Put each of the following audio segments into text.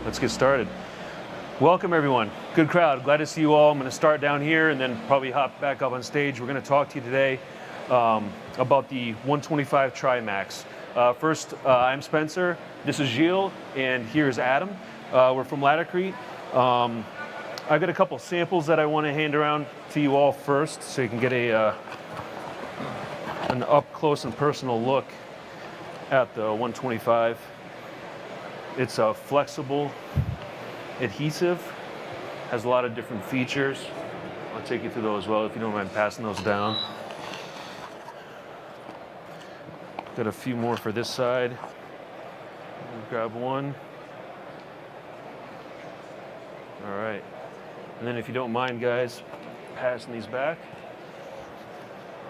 let's get started. Welcome everyone, good crowd, glad to see you all. I'm going to start down here and then probably hop back up on stage. We're going to talk to you today about the 125 Trimax. First, I'm Spencer, this is Gilles, and here's Adam. We're from LATICRETE. I've got a couple samples that I want to hand around to you all first so you can get an up close and personal look at the 125. It's a flexible adhesive, has a lot of different features. I'll take you through those as well if you don't mind passing those down. Got a few more for this side. Grab one. All right. And then if you don't mind, guys, passing these back.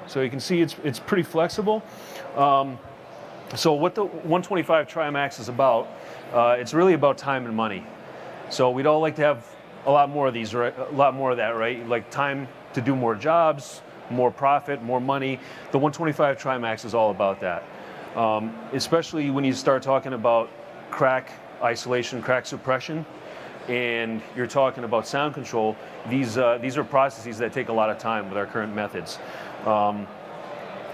So you can see it's pretty flexible. So what the 125 Trimax is about, it's really about time and money. So we'd all like to have a lot more of these, right? A lot more of that, right? Like time to do more jobs, more profit, more money. The 125 Trimax is all about that. Especially when you start talking about crack isolation, crack suppression, and you're talking about sound control. These are processes that take a lot of time with our current methods.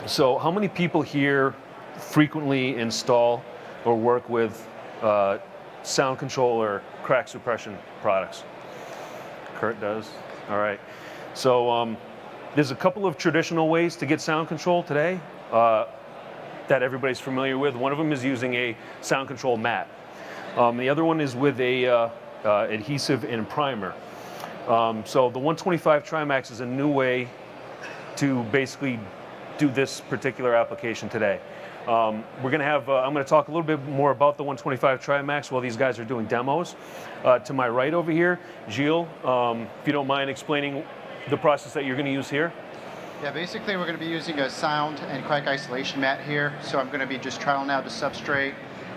So how many people here frequently install or work with sound control or crack suppression products? Kurt does. All right. So there's a couple of traditional ways to get sound control today that everybody's familiar with. One of them is using a sound control mat. The other one is with a adhesive and primer. So the 125 Trimax is a new way to basically do this particular application today. We're going to have, I'm going to talk a little bit more about the 125 Trimax while these guys are doing demos. To my right over here, Gilles, if you don't mind explaining the process that you're going to use here. Yeah, basically we're going to be using a sound and crack isolation mat here. So I'm going to be just trialing out the substrate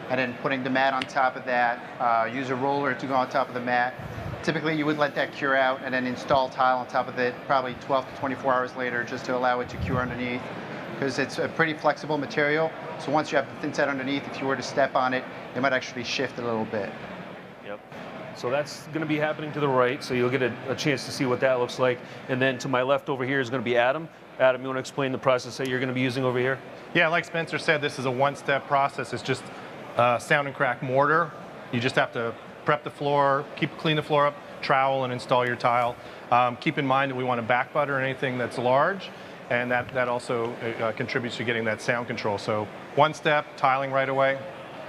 and then putting the mat on top of that. Use a roller to go on top of the mat. Typically you would let that cure out and then install tile on top of it probably 12 to 24 hours later just to allow it to cure underneath, because it's a pretty flexible material. So once you have the thin set underneath, if you were to step on it, it might actually shift a little bit. Yep. So that's going to be happening to the right, so you'll get a chance to see what that looks like. And then to my left over here is going to be Adam. Adam, you want to explain the process that you're going to be using over here? Yeah, like Spencer said, this is a one-step process. It's just sound and crack mortar. You just have to prep the floor, clean the floor up, trowel, and install your tile. Keep in mind that we want to back butter anything that's large, and that also contributes to getting that sound control. So one step, tiling right away.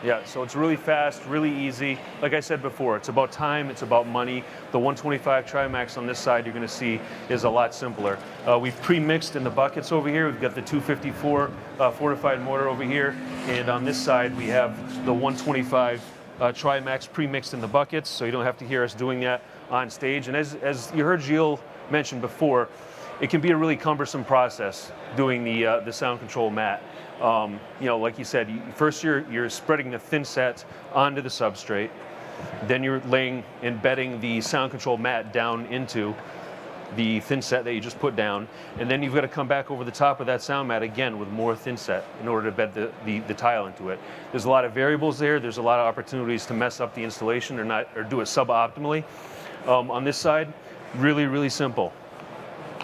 Yeah, so it's really fast, really easy. Like I said before, it's about time, it's about money. The 125 Trimax on this side you're going to see is a lot simpler. We've pre-mixed in the buckets over here. We've got the 254 fortified mortar over here, and on this side we have the 125 Trimax pre-mixed in the buckets, so you don't have to hear us doing that on stage. And as you heard Gilles mention before, it can be a really cumbersome process doing the sound control mat. You know, like you said, first you're spreading the thin set onto the substrate, then you're embedding the sound control mat down into the thin set that you just put down, and then you've got to come back over the top of that sound mat again with more thin set in order to bed the tile into it. There's a lot of variables there. There's a lot of opportunities to mess up the installation or do it suboptimally. On this side, really, really simple.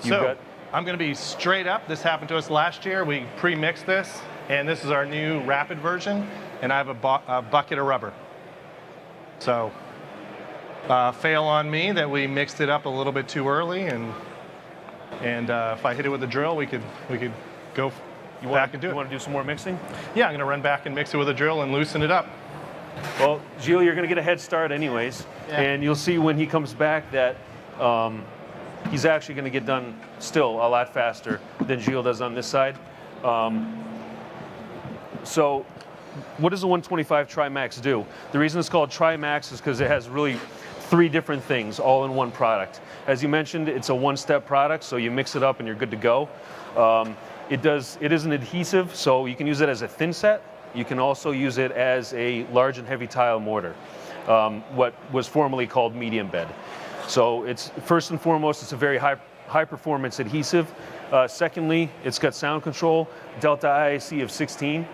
I'm going to be straight up. This happened to us last year. We pre-mixed this, and this is our new rapid version, and I have a bucket of rubber. So fail on me that we mixed it up a little bit too early, and if I hit it with a drill, we could go back and do it. You want to do some more mixing? Yeah, I'm going to run back and mix it with a drill and loosen it up. Well, Gilles, you're going to get a head start anyways, and you'll see when he comes back that he's actually going to get done still a lot faster than Gilles does on this side. So what does the 125 Trimax do? The reason it's called Trimax is because it has really 3 different things all in one product. As you mentioned, it's a one-step product, so you mix it up and you're good to go. It is an adhesive, so you can use it as a thin set. You can also use it as a large and heavy tile mortar, what was formerly called medium bed. So it's first and foremost, it's a very high performance adhesive. Secondly, it's got sound control, delta IIC of 16.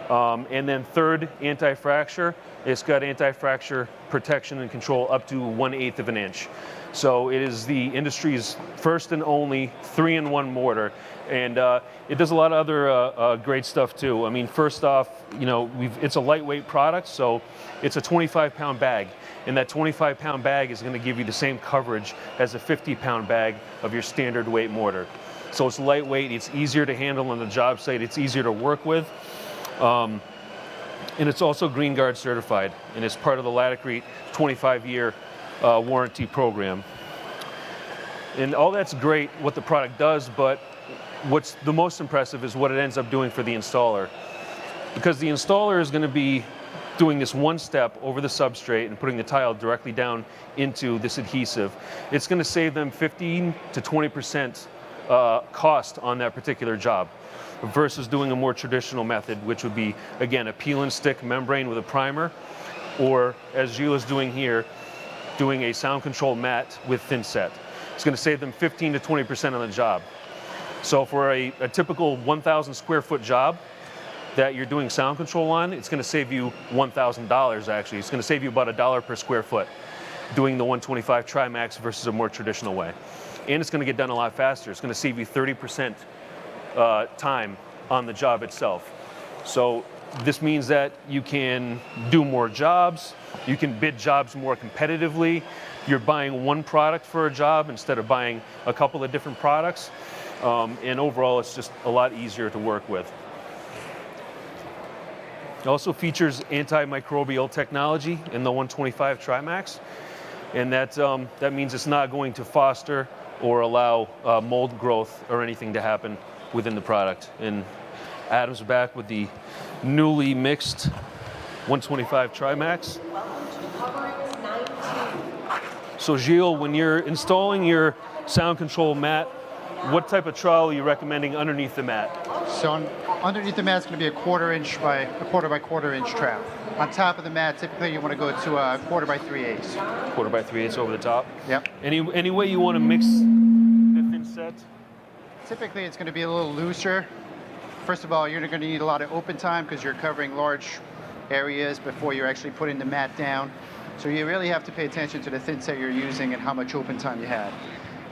And then third, anti-fracture. It's got anti-fracture protection and control up to 1/8 of an inch. So it is the industry's first and only 3-in-1 mortar. And it does a lot of other great stuff too. I mean, first off, you know, it's a lightweight product, so it's a 25-pound bag. And that 25-pound bag is going to give you the same coverage as a 50-pound bag of your standard weight mortar. So it's lightweight, it's easier to handle on the job site, it's easier to work with. And it's also Green Guard certified, and it's part of the LATICRETE 25-year warranty program. And all that's great, what the product does, but what's the most impressive is what it ends up doing for the installer. Because the installer is going to be doing this one step over the substrate and putting the tile directly down into this adhesive. It's going to save them 15 to 20% cost on that particular job, versus doing a more traditional method, which would be, again, a peel and stick membrane with a primer, or as Gilles is doing here, doing a sound control mat with Thinset. It's going to save them 15 to 20% on the job. So for a typical 1,000 square foot job that you're doing sound control on, it's going to save you $1,000 actually. It's going to save you about $1 per square foot doing the 125 Trimax versus a more traditional way. And it's going to get done a lot faster. It's going to save you 30% time on the job itself. So this means that you can do more jobs, you can bid jobs more competitively, you're buying one product for a job instead of buying a couple of different products, and overall it's just a lot easier to work with. It also features antimicrobial technology in the 125 Trimax, and that means it's not going to foster or allow mold growth or anything to happen within the product. And Adam's back with the newly mixed 125 Trimax. So Gilles, when you're installing your sound control mat, what type of trowel are you recommending underneath the mat? So underneath the mat is going to be a quarter by quarter inch trowel. On top of the mat, typically you want to go to a 1/4 by 3/8. 1/4 by 3/8 over the top? Yep. Any way you want to mix the Thinset? Typically it's going to be a little looser. First of all, you're going to need a lot of open time because you're covering large areas before you're actually putting the mat down. So you really have to pay attention to the Thinset you're using and how much open time you have.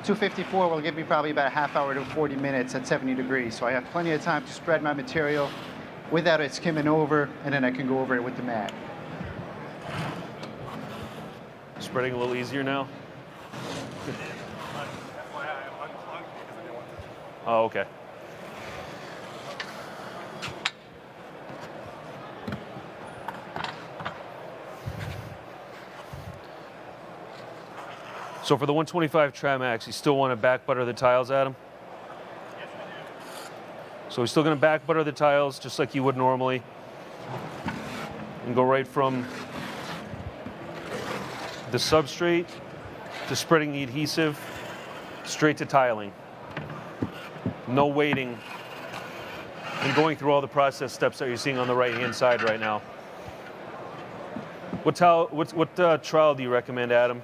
254 will give me probably about a half hour to 40 minutes at 70 degrees. So I have plenty of time to spread my material without it skimming over, and then I can go over it with the mat. Spreading a little easier now? Oh, okay. So for the 125 Trimax, you still want to back butter the tiles, Adam? Yes, I do. So we're still going to back butter the tiles just like you would normally. And go right from the substrate to spreading the adhesive straight to tiling. No waiting and going through all the process steps that you're seeing on the right-hand side right now. What trowel do you recommend, Adam,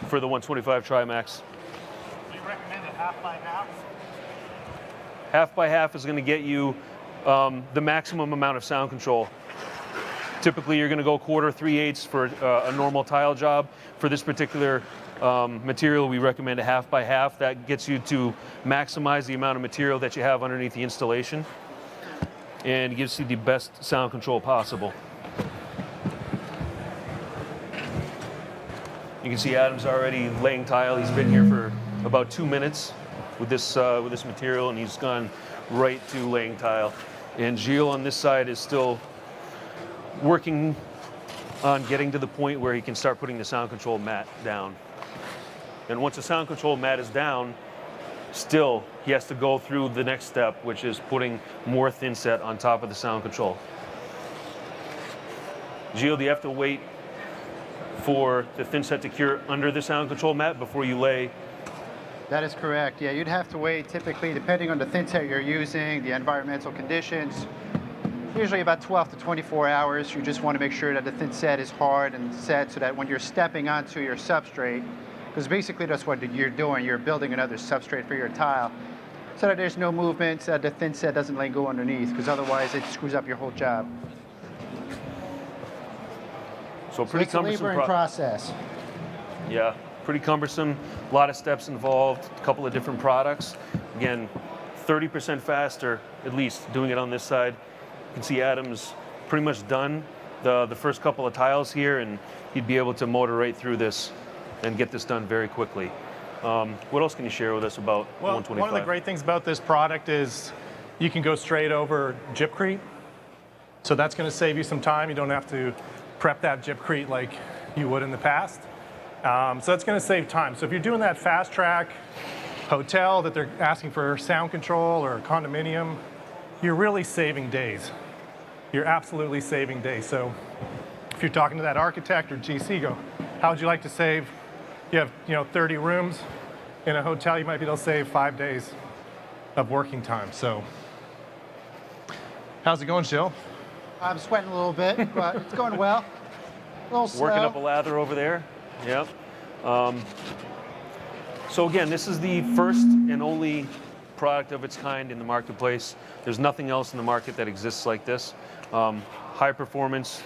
for the 125 Trimax? We recommend a half by half. Half by half is going to get you the maximum amount of sound control. Typically, you're going to go 1/4, 3/8 for a normal tile job. For this particular material, we recommend a half by half. That gets you to maximize the amount of material that you have underneath the installation and gives you the best sound control possible. You can see Adam's already laying tile. He's been here for about 2 minutes with this material, and he's gone right to laying tile. And Gilles on this side is still working on getting to the point where he can start putting the sound control mat down. And once the sound control mat is down, still he has to go through the next step, which is putting more Thinset on top of the sound control. Gilles, do you have to wait for the Thinset to cure under the sound control mat before you lay? That is correct. Yeah, you'd have to wait, typically, depending on the Thinset you're using, the environmental conditions, usually about 12 to 24 hours. You just want to make sure that the Thinset is hard and set so that when you're stepping onto your substrate, because basically that's what you're doing, you're building another substrate for your tile. so that there's no movement, so that the thin set doesn't go underneath, because otherwise it screws up your whole job. So So pretty it's a cumbersome laboring process. Yeah, pretty cumbersome. A lot of steps involved. A couple of different products. Again, 30% faster, at least, doing it on this side. You can see Adam's pretty much done the first couple of tiles here, and he'd be able to motor right through this and get this done very quickly. What else can you share with us about Well, 125? one of the great things about this product is you can go straight over gypcrete. So that's going to save you some time. You don't have to prep that gypcrete like you would in the past. So that's going to save time. So if you're doing that fast track hotel that they're asking for sound control or a condominium, you're really saving days. You're absolutely saving days. So if you're talking to that architect or GC, go, how would you like to save? You have 30 rooms in a hotel, you might be able to save 5 days of working time. So how's it going, Jill? I'm sweating a little bit, but it's going well. A little slow. Working up a lather over there. Yep. So again, this is the first and only product of its kind in the marketplace. There's nothing else in the market that exists like this. High performance,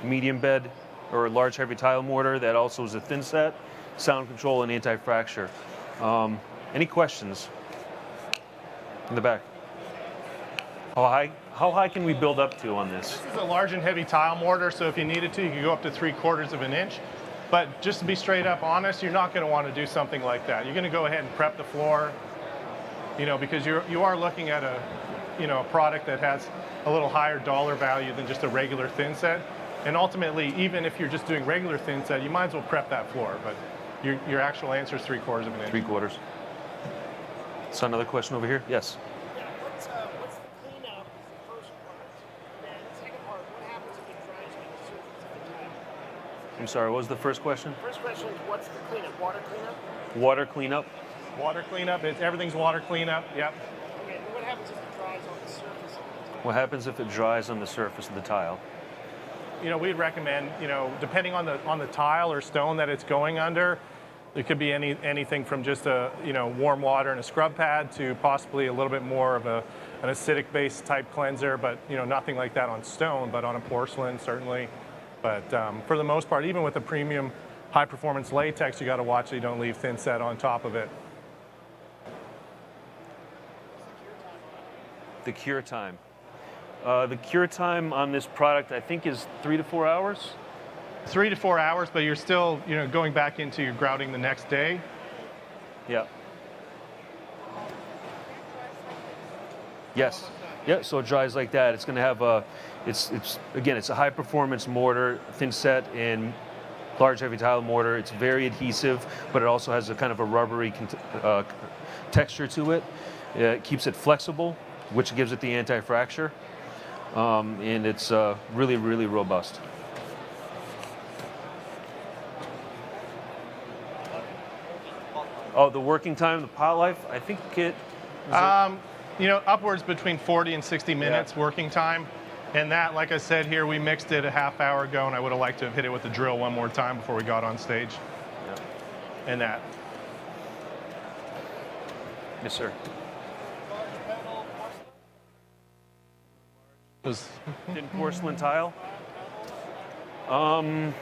medium bed, or large heavy tile mortar that also is a thin set, sound control, and anti-fracture. Any questions? In the back. How high can we build up to on this? This is a large and heavy tile mortar, so if you needed to, you could go up to 3/4 of an inch. But just to be straight up honest, you're not going to want to do something like that. You're going to go ahead and prep the floor, because you are looking at a product that has a little higher dollar value than just a regular thin set. And ultimately, even if you're just doing regular thin set, you might as well prep that floor. But your actual answer is 3/4 of an inch. 3/4. So another question over here? Yes. Yeah, what's the cleanup is the first part. And then the second part, what happens if it dries on the surface of the tile? I'm sorry, what was the first question? First question is what's the cleanup? Water cleanup? Water cleanup. Water cleanup, everything's water cleanup, yep. Okay, and what happens if it dries on the surface of the tile? What happens if it dries on the surface of the tile? We'd recommend, depending on the tile or stone that it's going under, it could be anything from just a, warm water and a scrub pad to possibly a little bit more of an acidic-based type cleanser, but, nothing like that on stone, but on a porcelain, certainly. But for the most part, even with a premium high-performance latex, you got to watch that you don't leave thin set on top of it. The cure time. The cure time on this product, I think, is 3 to 4 hours. 3 to 4 hours, but you're still, going back into your grouting the next day. Yeah. Yes. Yeah. So it dries like that. It's going to have a. It's a high performance mortar, thin set, and large heavy tile mortar. It's very adhesive, but it also has a kind of a rubbery texture to it. It keeps it flexible, which gives it the anti-fracture. And it's really, really robust. Oh, the working time, the pot life, I think Upwards between 40 and 60 minutes working time. And that, like I said here, we mixed it a half hour ago, and I would have liked to have hit it with the drill one more time before we got on stage. Yeah. And that. Yes, sir. Was Thin porcelain tile. I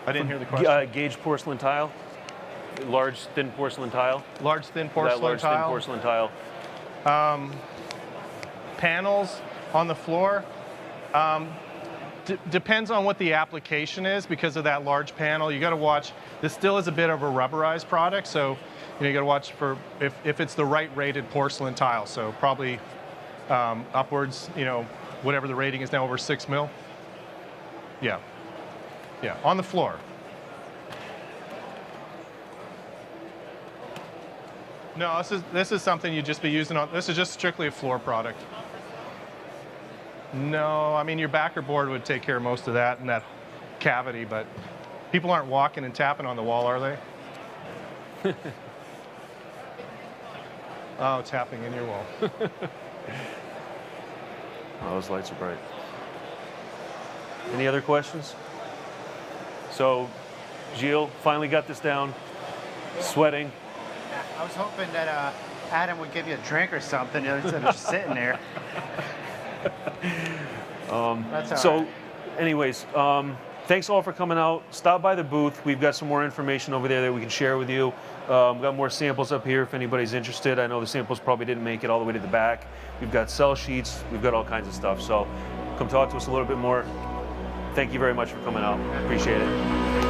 didn't hear the question. Gauge porcelain tile. Large, thin porcelain tile. Large, thin porcelain Large, tile. thin porcelain tile. Panels on the floor. Depends on what the application is because of that large panel. You got to watch. This still is a bit of a rubberized product, so you got to watch for if it's the right rated porcelain tile. So probably upwards, whatever the rating is now, over 6 mil. Yeah, on the floor. No, this is something you'd just be using on. This is just strictly a floor product. No, I mean your backer board would take care of most of that and that cavity, but people aren't walking and tapping on the wall, are they? Oh, tapping in your wall. Oh, those lights are bright. Any other questions? So, Gilles finally got this down. Sweating. I was hoping that Adam would give you a drink or something instead of just sitting there. That's all So, right. anyways, thanks all for coming out. Stop by the booth. We've got some more information over there that we can share with you. We've got more samples up here if anybody's interested. I know the samples probably didn't make it all the way to the back. We've got cell sheets. We've got all kinds of stuff. So come talk to us a little bit more. Thank you very much for coming out. Appreciate it.